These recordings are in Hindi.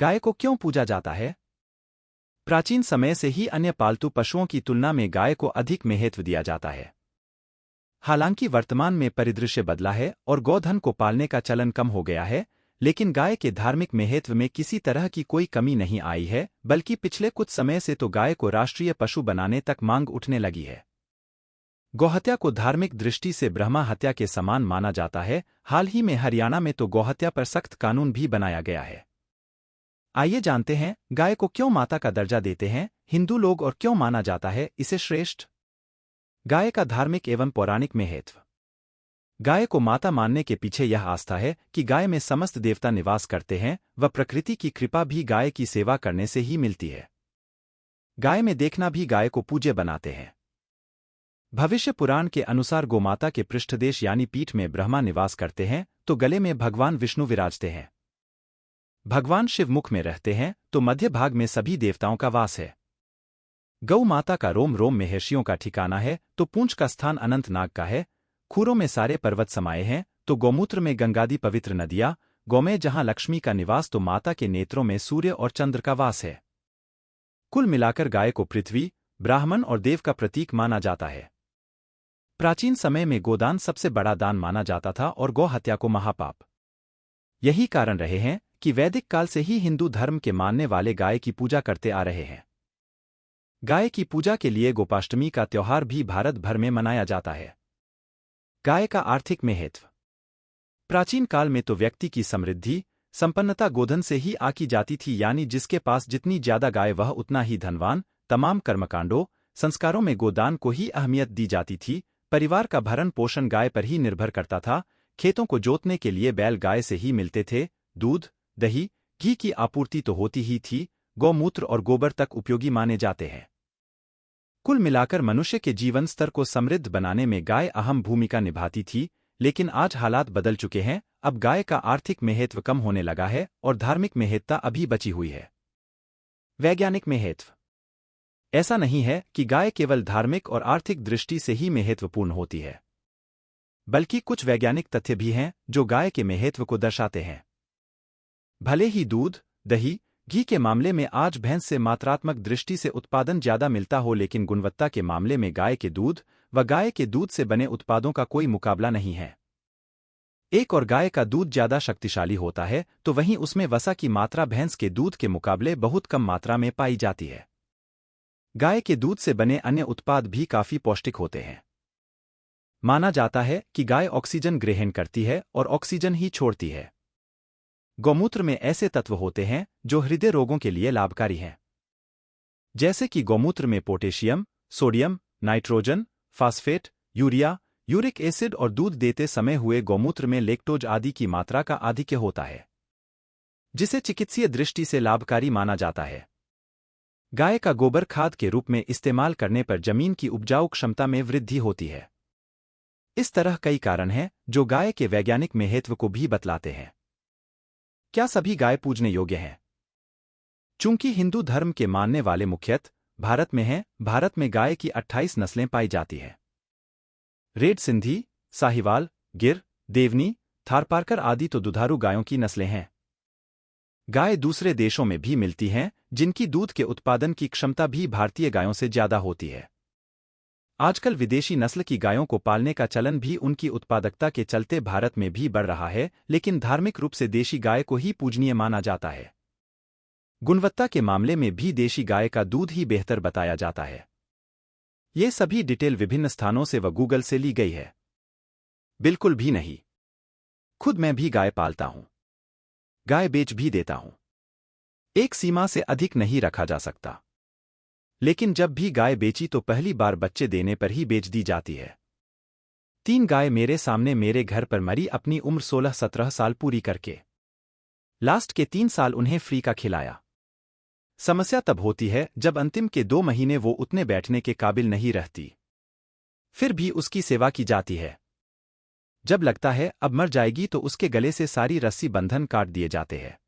गाय को क्यों पूजा जाता है? प्राचीन समय से ही अन्य पालतू पशुओं की तुलना में गाय को अधिक महत्व दिया जाता है। हालांकि वर्तमान में परिदृश्य बदला है और गोधन को पालने का चलन कम हो गया है, लेकिन गाय के धार्मिक महत्व में किसी तरह की कोई कमी नहीं आई है, बल्कि पिछले कुछ समय से तो गाय को राष्ट्रीय पशु बनाने तक मांग उठने लगी है। गौहत्या को धार्मिक दृष्टि से ब्रह्मा हत्या के समान माना जाता है। हाल ही में हरियाणा में तो गौहत्या पर सख्त कानून भी बनाया गया है। आइए जानते हैं, गाय को क्यों माता का दर्जा देते हैं हिंदू लोग और क्यों माना जाता है इसे श्रेष्ठ। गाय का धार्मिक एवं पौराणिक महत्व। गाय को माता मानने के पीछे यह आस्था है कि गाय में समस्त देवता निवास करते हैं व प्रकृति की कृपा भी गाय की सेवा करने से ही मिलती है। गाय में देखना भी गाय को पूज्य बनाते हैं। भविष्य पुराण के अनुसार गोमाता के पृष्ठदेश यानी पीठ में ब्रह्मा निवास करते हैं तो गले में भगवान विष्णु विराजते हैं। भगवान शिव मुख में रहते हैं तो मध्य भाग में सभी देवताओं का वास है। गौ माता का रोम रोम महर्षियों का ठिकाना है तो पूंछ का स्थान अनंतनाग का है। खूरों में सारे पर्वत समाये हैं तो गौमूत्र में गंगादि पवित्र नदियां। गौमें जहां लक्ष्मी का निवास तो माता के नेत्रों में सूर्य और चंद्र का वास है। कुल मिलाकर गाय को पृथ्वी, ब्राह्मण और देव का प्रतीक माना जाता है। प्राचीन समय में गोदान सबसे बड़ा दान माना जाता था और गौ हत्या को महापाप। यही कारण रहे हैं कि वैदिक काल से ही हिंदू धर्म के मानने वाले गाय की पूजा करते आ रहे हैं। गाय की पूजा के लिए गोपाष्टमी का त्योहार भी भारत भर में मनाया जाता है। गाय का आर्थिक महत्व। प्राचीन काल में तो व्यक्ति की समृद्धि, संपन्नता गोधन से ही आकी जाती थी, यानी जिसके पास जितनी ज्यादा गाय वह उतना ही धनवान। तमाम कर्मकांडों, संस्कारों में गोदान को ही अहमियत दी जाती थी। परिवार का भरण पोषण गाय पर ही निर्भर करता था। खेतों को जोतने के लिए बैल गाय से ही मिलते थे। दूध, दही, घी की आपूर्ति तो होती ही थी। गौमूत्र और गोबर तक उपयोगी माने जाते हैं। कुल मिलाकर मनुष्य के जीवन स्तर को समृद्ध बनाने में गाय अहम भूमिका निभाती थी। लेकिन आज हालात बदल चुके हैं। अब गाय का आर्थिक महत्व कम होने लगा है और धार्मिक महत्ता अभी बची हुई है। वैज्ञानिक महत्व। ऐसा नहीं है कि गाय केवल धार्मिक और आर्थिक दृष्टि से ही महत्वपूर्ण होती है, बल्कि कुछ वैज्ञानिक तथ्य भी हैं जो गाय के महत्व को दर्शाते हैं। भले ही दूध, दही, घी के मामले में आज भैंस से मात्रात्मक दृष्टि से उत्पादन ज्यादा मिलता हो, लेकिन गुणवत्ता के मामले में गाय के दूध व गाय के दूध से बने उत्पादों का कोई मुकाबला नहीं है। एक और गाय का दूध ज्यादा शक्तिशाली होता है तो वहीं उसमें वसा की मात्रा भैंस के दूध के मुकाबले बहुत कम मात्रा में पाई जाती है। गाय के दूध से बने अन्य उत्पाद भी काफी पौष्टिक होते हैं। माना जाता है कि गाय ऑक्सीजन ग्रहण करती है और ऑक्सीजन ही छोड़ती है। गौमूत्र में ऐसे तत्व होते हैं जो हृदय रोगों के लिए लाभकारी हैं, जैसे कि गौमूत्र में potassium, sodium, nitrogen, phosphate, urea, uric acid और दूध देते समय हुए गौमूत्र में लैक्टोज आदि की मात्रा का आधिक्य होता है, जिसे चिकित्सीय दृष्टि से लाभकारी माना जाता है। गाय का गोबर खाद के रूप में इस्तेमाल करने पर जमीन की उपजाऊ क्षमता में वृद्धि होती है। इस तरह कई कारण हैं जो गाय के वैज्ञानिक महत्व को भी बतलाते हैं। क्या सभी गाय पूजने योग्य हैं? चूंकि हिंदू धर्म के मानने वाले मुख्यतः भारत में हैं, भारत में गाय की 28 नस्लें पाई जाती हैं। रेड सिंधी, साहिवाल, गिर, देवनी, थारपारकर आदि तो दुधारू गायों की नस्लें हैं। गाय दूसरे देशों में भी मिलती हैं, जिनकी दूध के उत्पादन की क्षमता भी भारतीय गायों से ज्यादा होती है। आजकल विदेशी नस्ल की गायों को पालने का चलन भी उनकी उत्पादकता के चलते भारत में भी बढ़ रहा है, लेकिन धार्मिक रूप से देशी गाय को ही पूजनीय माना जाता है। गुणवत्ता के मामले में भी देशी गाय का दूध ही बेहतर बताया जाता है। ये सभी डिटेल विभिन्न स्थानों से व गूगल से ली गई है। बिल्कुल भी नहीं। खुद मैं भी गाय पालता हूं। गाय बेच भी देता हूं। एक सीमा से अधिक नहीं रखा जा सकता, लेकिन जब भी गाय बेची तो पहली बार बच्चे देने पर ही बेच दी जाती है। 3 गाय मेरे सामने मेरे घर पर मरी, अपनी उम्र 16-17 साल पूरी करके। लास्ट के 3 साल उन्हें फ्री का खिलाया। समस्या तब होती है जब अंतिम के 2 महीने वो उतने बैठने के काबिल नहीं रहती, फिर भी उसकी सेवा की जाती है। जब लगता है अब मर जाएगी तो उसके गले से सारी रस्सी बंधन काट दिए जाते हैं।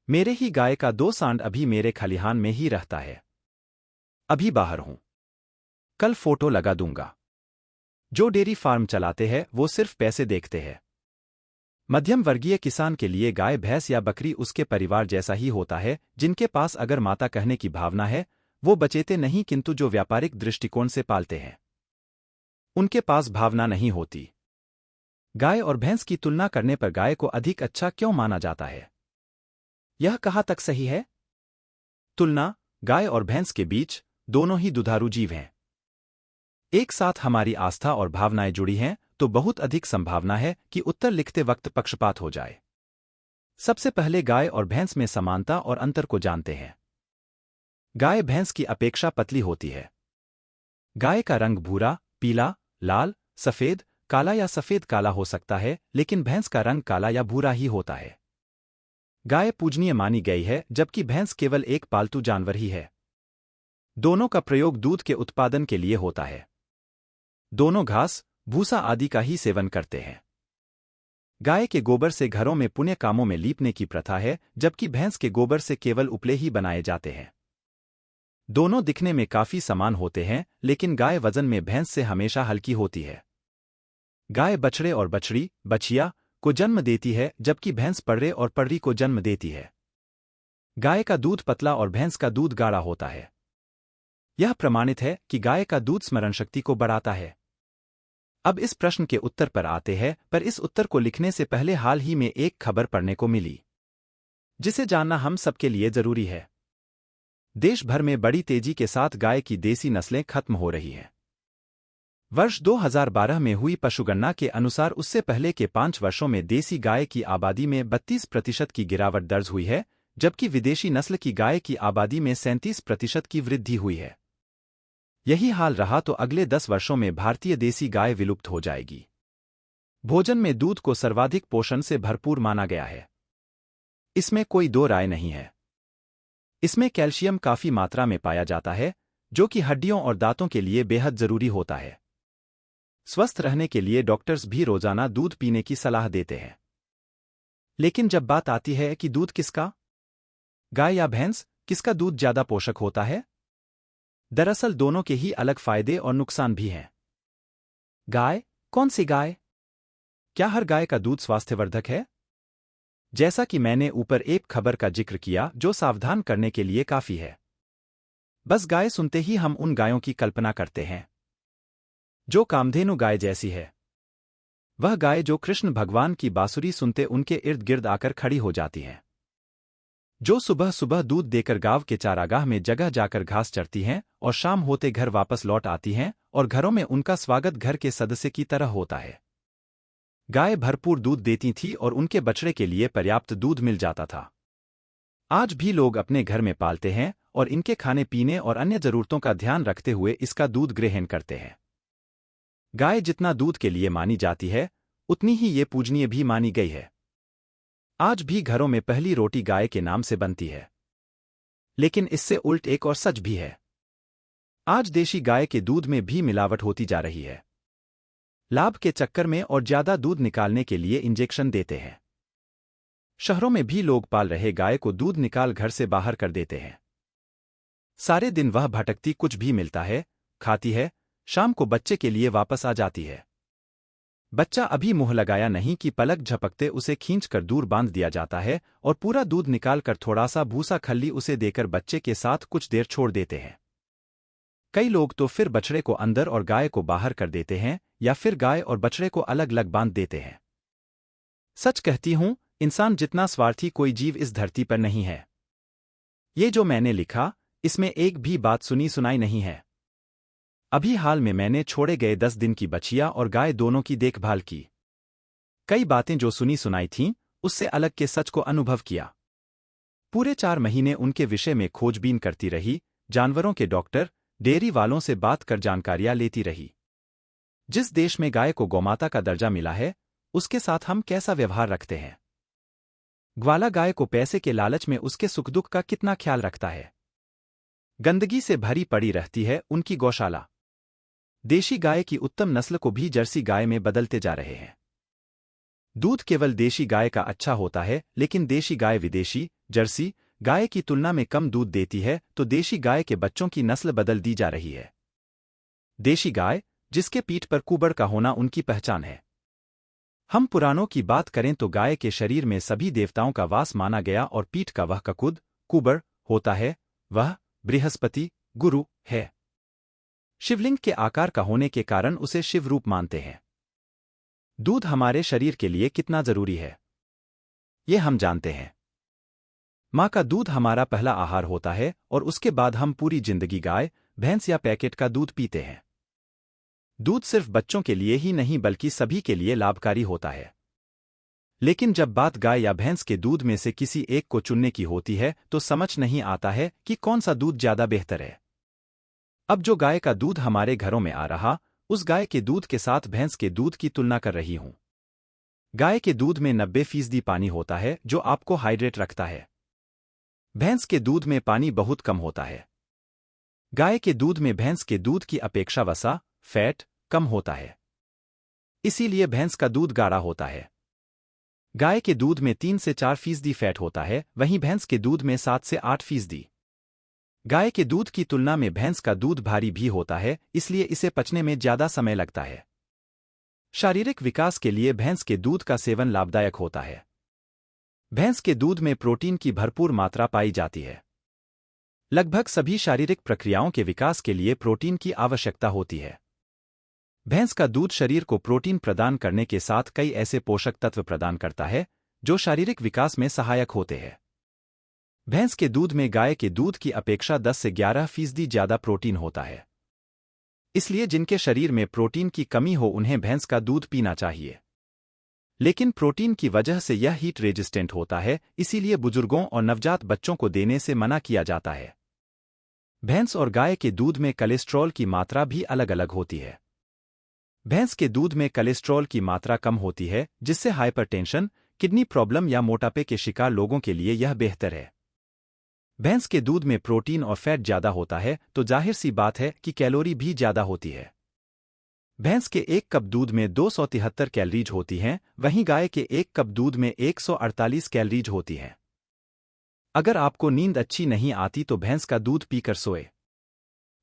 मेरे ही गाय का 2 सांड अभी मेरे खलिहान में ही रहता है। अभी बाहर हूं, कल फोटो लगा दूंगा। जो डेयरी फार्म चलाते हैं वो सिर्फ पैसे देखते हैं। मध्यम वर्गीय किसान के लिए गाय भैंस या बकरी उसके परिवार जैसा ही होता है, जिनके पास अगर माता कहने की भावना है, वो बचेते नहीं, किंतु जो व्यापारिक दृष्टिकोण से पालते हैं उनके पास भावना नहीं होती। गाय और भैंस की तुलना करने पर गाय को अधिक अच्छा क्यों माना जाता है? यह कहाँ तक सही है? तुलना गाय और भैंस के बीच, दोनों ही दुधारू जीव हैं। एक साथ हमारी आस्था और भावनाएं जुड़ी हैं, तो बहुत अधिक संभावना है कि उत्तर लिखते वक्त पक्षपात हो जाए। सबसे पहले गाय और भैंस में समानता और अंतर को जानते हैं। गाय भैंस की अपेक्षा पतली होती है। गाय का रंग भूरा, पीला, लाल, सफेद, काला या सफेद काला हो सकता है, लेकिन भैंस का रंग काला या भूरा ही होता है। गाय पूजनीय मानी गई है, जबकि भैंस केवल एक पालतू जानवर ही है। दोनों का प्रयोग दूध के उत्पादन के लिए होता है। दोनों घास, भूसा आदि का ही सेवन करते हैं। गाय के गोबर से घरों में पुण्य कामों में लीपने की प्रथा है, जबकि भैंस के गोबर से केवल उपले ही बनाए जाते हैं। दोनों दिखने में काफी समान होते हैं, लेकिन गाय वजन में भैंस से हमेशा हल्की होती है। गाय बछड़े और बछड़ी, बछिया को जन्म देती है, जबकि भैंस पर्रे और पर्री को जन्म देती है। गाय का दूध पतला और भैंस का दूध गाढ़ा होता है। यह प्रमाणित है कि गाय का दूध स्मरण शक्ति को बढ़ाता है। अब इस प्रश्न के उत्तर पर आते हैं, पर इस उत्तर को लिखने से पहले हाल ही में एक खबर पढ़ने को मिली, जिसे जानना हम सबके लिए जरूरी है। देश भर में बड़ी तेजी के साथ गाय की देसी नस्लें खत्म हो रही हैं। वर्ष 2012 में हुई पशुगणना के अनुसार उससे पहले के 5 वर्षों में देसी गाय की आबादी में 32% की गिरावट दर्ज हुई है, जबकि विदेशी नस्ल की गाय की आबादी में 37% की वृद्धि हुई है। यही हाल रहा तो अगले 10 वर्षों में भारतीय देसी गाय विलुप्त हो जाएगी। भोजन में दूध को सर्वाधिक पोषण से भरपूर माना गया है। इसमें कोई दो राय नहीं है। इसमें कैल्शियम काफी मात्रा में पाया जाता है, जो कि हड्डियों और दांतों के लिए बेहद जरूरी होता है। स्वस्थ रहने के लिए डॉक्टर्स भी रोजाना दूध पीने की सलाह देते हैं। लेकिन जब बात आती है कि दूध किसका, गाय या भैंस, किसका दूध ज्यादा पोषक होता है? दरअसल दोनों के ही अलग फायदे और नुकसान भी हैं। गाय, कौन सी गाय? क्या हर गाय का दूध स्वास्थ्यवर्धक है? जैसा कि मैंने ऊपर एक खबर का जिक्र किया, जो सावधान करने के लिए काफी है। बस गाय सुनते ही हम उन गायों की कल्पना करते हैं जो कामधेनु गाय जैसी है। वह गाय जो कृष्ण भगवान की बांसुरी सुनते उनके इर्द गिर्द आकर खड़ी हो जाती हैं, जो सुबह सुबह दूध देकर गांव के चारागाह में जगह जाकर घास चरती हैं और शाम होते घर वापस लौट आती हैं, और घरों में उनका स्वागत घर के सदस्य की तरह होता है। गाय भरपूर दूध देती थी और उनके बछड़े के लिए पर्याप्त दूध मिल जाता था। आज भी लोग अपने घर में पालते हैं और इनके खाने पीने और अन्य जरूरतों का ध्यान रखते हुए इसका दूध ग्रहण करते हैं। गाय जितना दूध के लिए मानी जाती है, उतनी ही ये पूजनीय भी मानी गई है। आज भी घरों में पहली रोटी गाय के नाम से बनती है। लेकिन इससे उल्ट एक और सच भी है। आज देशी गाय के दूध में भी मिलावट होती जा रही है। लाभ के चक्कर में और ज्यादा दूध निकालने के लिए इंजेक्शन देते हैं। शहरों में भी लोग पाल रहे गाय को दूध निकाल घर से बाहर कर देते हैं। सारे दिन वह भटकती, कुछ भी मिलता है खाती है, शाम को बच्चे के लिए वापस आ जाती है। बच्चा अभी मुंह लगाया नहीं कि पलक झपकते उसे खींचकर दूर बांध दिया जाता है और पूरा दूध निकालकर थोड़ा सा भूसा खल्ली उसे देकर बच्चे के साथ कुछ देर छोड़ देते हैं। कई लोग तो फिर बछड़े को अंदर और गाय को बाहर कर देते हैं, या फिर गाय और बछड़े को अलग अलग बांध देते हैं। सच कहती हूं, इंसान जितना स्वार्थी कोई जीव इस धरती पर नहीं है। ये जो मैंने लिखा, इसमें एक भी बात सुनी सुनाई नहीं है। अभी हाल में मैंने छोड़े गए 10 दिन की बछिया और गाय दोनों की देखभाल की। कई बातें जो सुनी सुनाई थीं, उससे अलग के सच को अनुभव किया। पूरे 4 महीने उनके विषय में खोजबीन करती रही, जानवरों के डॉक्टर, डेयरी वालों से बात कर जानकारियां लेती रही। जिस देश में गाय को गौमाता का दर्जा मिला है, उसके साथ हम कैसा व्यवहार रखते हैं? ग्वाला गाय को पैसे के लालच में उसके सुख दुख का कितना ख्याल रखता है? गंदगी से भरी पड़ी रहती है उनकी गौशाला। देशी गाय की उत्तम नस्ल को भी जर्सी गाय में बदलते जा रहे हैं। दूध केवल देशी गाय का अच्छा होता है, लेकिन देशी गाय विदेशी, जर्सी गाय की तुलना में कम दूध देती है, तो देशी गाय के बच्चों की नस्ल बदल दी जा रही है। देशी गाय, जिसके पीठ पर कुबड़ का होना उनकी पहचान है। हम पुराणों की बात करें तो गाय के शरीर में सभी देवताओं का वास माना गया और पीठ का वह ककुद, कुबर, होता है, वह बृहस्पति, गुरु, है। शिवलिंग के आकार का होने के कारण उसे शिव रूप मानते हैं। दूध हमारे शरीर के लिए कितना जरूरी है, ये हम जानते हैं। माँ का दूध हमारा पहला आहार होता है और उसके बाद हम पूरी जिंदगी गाय, भैंस या पैकेट का दूध पीते हैं। दूध सिर्फ बच्चों के लिए ही नहीं बल्कि सभी के लिए लाभकारी होता है। लेकिन जब बात गाय या भैंस के दूध में से किसी एक को चुनने की होती है तो समझ नहीं आता है कि कौन सा दूध ज्यादा बेहतर है। अब जो गाय का दूध हमारे घरों में आ रहा, उस गाय के दूध के साथ भैंस के दूध की तुलना कर रही हूं। गाय के दूध में 90% पानी होता है जो आपको हाइड्रेट रखता है। भैंस के दूध में पानी बहुत कम होता है। गाय के दूध में भैंस के दूध की अपेक्षा वसा, फैट, कम होता है। इसीलिए भैंस का दूध गाढ़ा होता है। गाय के दूध में 3 से 4% फैट होता है, वहीं भैंस के दूध में 7 से 8%। गाय के दूध की तुलना में भैंस का दूध भारी भी होता है, इसलिए इसे पचने में ज्यादा समय लगता है। शारीरिक विकास के लिए भैंस के दूध का सेवन लाभदायक होता है। भैंस के दूध में प्रोटीन की भरपूर मात्रा पाई जाती है। लगभग सभी शारीरिक प्रक्रियाओं के विकास के लिए प्रोटीन की आवश्यकता होती है। भैंस का दूध शरीर को प्रोटीन प्रदान करने के साथ कई ऐसे पोषक तत्व प्रदान करता है जो शारीरिक विकास में सहायक होते हैं। भैंस के दूध में गाय के दूध की अपेक्षा 10 से 11% ज्यादा प्रोटीन होता है। इसलिए जिनके शरीर में प्रोटीन की कमी हो उन्हें भैंस का दूध पीना चाहिए। लेकिन प्रोटीन की वजह से यह हीट रेजिस्टेंट होता है, इसीलिए बुजुर्गों और नवजात बच्चों को देने से मना किया जाता है। भैंस और गाय के दूध में कोलेस्ट्रॉल की मात्रा भी अलग अलग होती है। भैंस के दूध में कोलेस्ट्रॉल की मात्रा कम होती है, जिससे हाइपरटेंशन, किडनी प्रॉब्लम या मोटापे के शिकार लोगों के लिए यह बेहतर है। भैंस के दूध में प्रोटीन और फैट ज्यादा होता है तो जाहिर सी बात है कि कैलोरी भी ज्यादा होती है। भैंस के 1 कप दूध में 273 कैलोरीज होती हैं, वहीं गाय के 1 कप दूध में 148 कैलोरीज होती हैं। अगर आपको नींद अच्छी नहीं आती तो भैंस का दूध पीकर सोए।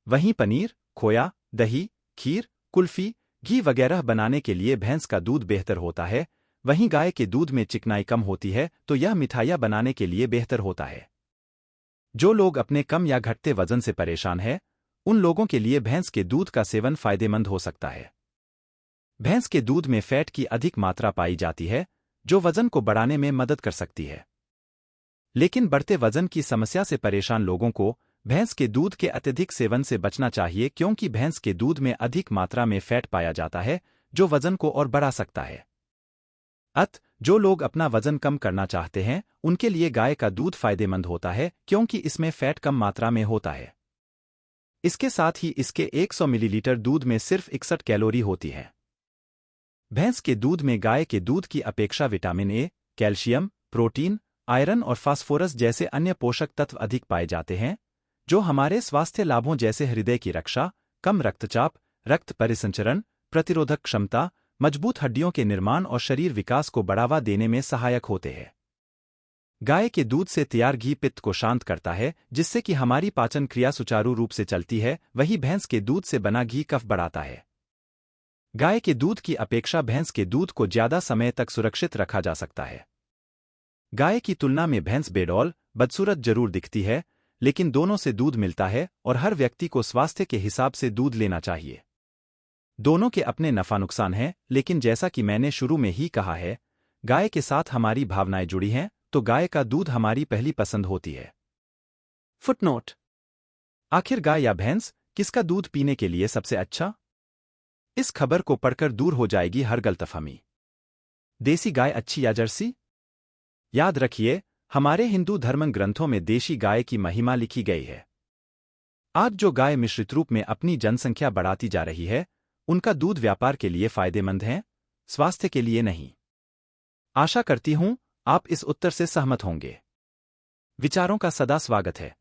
वहीं पनीर, खोया, दही, खीर, कुल्फी, घी वगैरह बनाने के लिए भैंस का दूध बेहतर होता है। वहीं गाय के दूध में चिकनाई कम होती है तो यह मिठाइयाँ बनाने के लिए बेहतर होता है। जो लोग अपने कम या घटते वजन से परेशान हैं, उन लोगों के लिए भैंस के दूध का सेवन फायदेमंद हो सकता है। भैंस के दूध में फैट की अधिक मात्रा पाई जाती है, जो वजन को बढ़ाने में मदद कर सकती है। लेकिन बढ़ते वजन की समस्या से परेशान लोगों को भैंस के दूध के अत्यधिक सेवन से बचना चाहिए, क्योंकि भैंस के दूध में अधिक मात्रा में फैट पाया जाता है जो वजन को और बढ़ा सकता है। जो लोग अपना वजन कम करना चाहते हैं उनके लिए गाय का दूध फायदेमंद होता है, क्योंकि इसमें फैट कम मात्रा में होता है। इसके साथ ही इसके 100 मिलीलीटर दूध में सिर्फ 61 कैलोरी होती है। भैंस के दूध में गाय के दूध की अपेक्षा vitamin A, calcium, protein, iron और फास्फोरस जैसे अन्य पोषक तत्व अधिक पाए जाते हैं, जो हमारे स्वास्थ्य लाभों जैसे हृदय की रक्षा, कम रक्तचाप, रक्त परिसंचरण, प्रतिरोधक क्षमता, मजबूत हड्डियों के निर्माण और शरीर विकास को बढ़ावा देने में सहायक होते हैं। गाय के दूध से तैयार घी पित्त को शांत करता है, जिससे कि हमारी पाचन क्रिया सुचारू रूप से चलती है। वहीं भैंस के दूध से बना घी कफ बढ़ाता है। गाय के दूध की अपेक्षा भैंस के दूध को ज्यादा समय तक सुरक्षित रखा जा सकता है। गाय की तुलना में भैंस बेडौल, बदसूरत जरूर दिखती है, लेकिन दोनों से दूध मिलता है और हर व्यक्ति को स्वास्थ्य के हिसाब से दूध लेना चाहिए। दोनों के अपने नफा नुकसान हैं, लेकिन जैसा कि मैंने शुरू में ही कहा है, गाय के साथ हमारी भावनाएं जुड़ी हैं, तो गाय का दूध हमारी पहली पसंद होती है। फुटनोट: आखिर गाय या भैंस, किसका दूध पीने के लिए सबसे अच्छा? इस खबर को पढ़कर दूर हो जाएगी हर गलतफहमी। देसी गाय अच्छी या जर्सी? याद रखिए, हमारे हिंदू धर्म ग्रंथों में देशी गाय की महिमा लिखी गई है। आज जो गाय मिश्रित रूप में अपनी जनसंख्या बढ़ाती जा रही है, उनका दूध व्यापार के लिए फायदेमंद है, स्वास्थ्य के लिए नहीं। आशा करती हूं आप इस उत्तर से सहमत होंगे। विचारों का सदा स्वागत है।